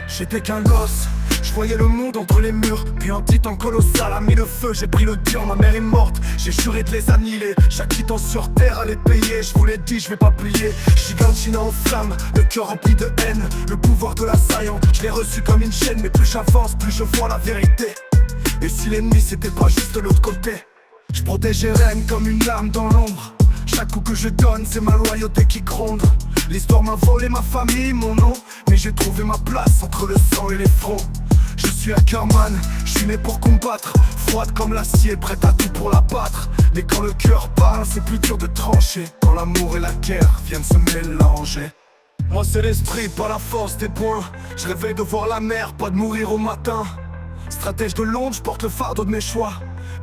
J'étais qu'un gosse, je voyais le monde entre les murs. Puis un titan colossal a mis le feu, j'ai pris le tir, ma mère est morte. J'ai juré de les annihiler, chaque titan sur terre allait payer. Je vous l'ai dit, je vais pas plier. Gigantina en flamme, le cœur rempli de haine. Le pouvoir de l'assaillant, je l'ai reçu comme une chaîne. Mais plus j'avance, plus je vois la vérité. Et si l'ennemi c'était pas juste de l'autre côté, je protégeais Rennes comme une lame dans l'ombre. Chaque coup que je donne, c'est ma loyauté qui gronde. L'histoire m'a volé ma famille, mon nom, mais j'ai trouvé ma place entre le sang et les fronts. Je suis Ackerman, je suis né pour combattre. Froide comme l'acier, prête à tout pour la battre. Mais quand le cœur parle, c'est plus dur de trancher. Quand l'amour et la guerre viennent se mélanger. Moi c'est l'esprit, pas la force des poings. Je rêvais de voir la mer, pas de mourir au matin. Stratège de l'ombre, je porte le fardeau de mes choix.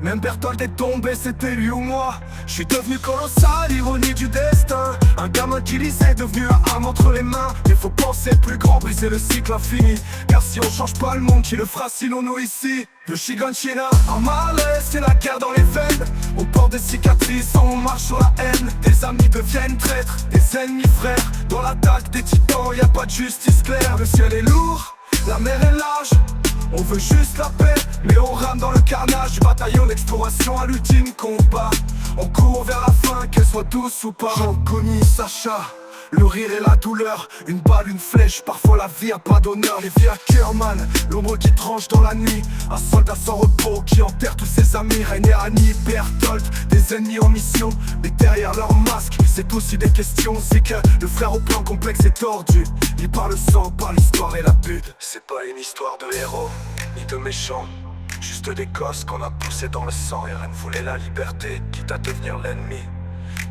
Même Berthold est tombé, c'était lui ou moi. Je suis devenu colossal, ironie du destin. Un gamin qui lisait, devenu un âme entre les mains. Il faut penser plus grand, briser le cycle infini. Car si on change pas le monde, qui le fera sinon nous ici? Le Shiganshina, en Marley, c'est la guerre dans les veines. On porte des cicatrices, on marche sur la haine. Des amis deviennent traîtres, des ennemis frères. Dans l'attaque des titans, y a pas de justice claire. Le ciel est lourd, la mer est large. On veut juste la paix, mais on rame dans le carnage. Du bataillon d'exploration à l'ultime combat. On court vers la fin, qu'elle soit douce ou pas. Jean Conny, Sacha, le rire et la douleur. Une balle, une flèche, parfois la vie a pas d'honneur. Les vies Ackerman, l'ombre qui tranche dans la nuit. Un soldat sans repos qui enterre tous ses amis. René, Annie, Berthold, des ennemis en mission. Mais derrière leur masque, c'est aussi des questions. C'est que le frère au plan complexe est tordu. Il par le sang, par l'histoire et la pute. C'est pas une histoire de héros, ni de méchants. Juste des gosses qu'on a poussés dans le sang. Et Rennes voulait la liberté, quitte à devenir l'ennemi.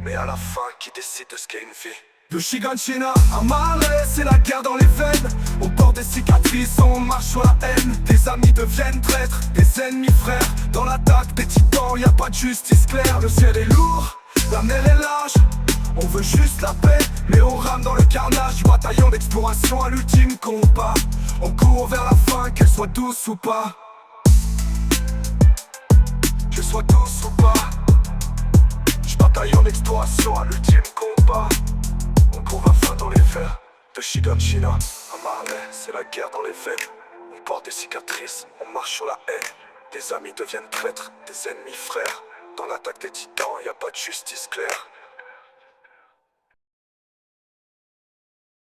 Mais à la fin, qui décide de ce qu'est une vie? De Shiganshina à Marley, c'est la guerre dans les veines. On porte des cicatrices, on marche sur la haine. Des amis deviennent traîtres, des ennemis frères. Dans l'attaque des titans, y a pas de justice claire. Le ciel est lourd, la mer est large. On veut juste la paix, mais on rame dans le carnage. Du bataillon d'exploration à l'ultime combat. On court vers la fin, qu'elle soit douce ou pas. Qu'elle soit douce ou pas. Du bataillon d'exploration à l'ultime combat. On court la fin dans les vers. De Shiganshina à Marley, c'est la guerre dans les veines. On porte des cicatrices, on marche sur la haine. Des amis deviennent traîtres, des ennemis frères. Dans l'attaque des titans, y a pas de justice claire.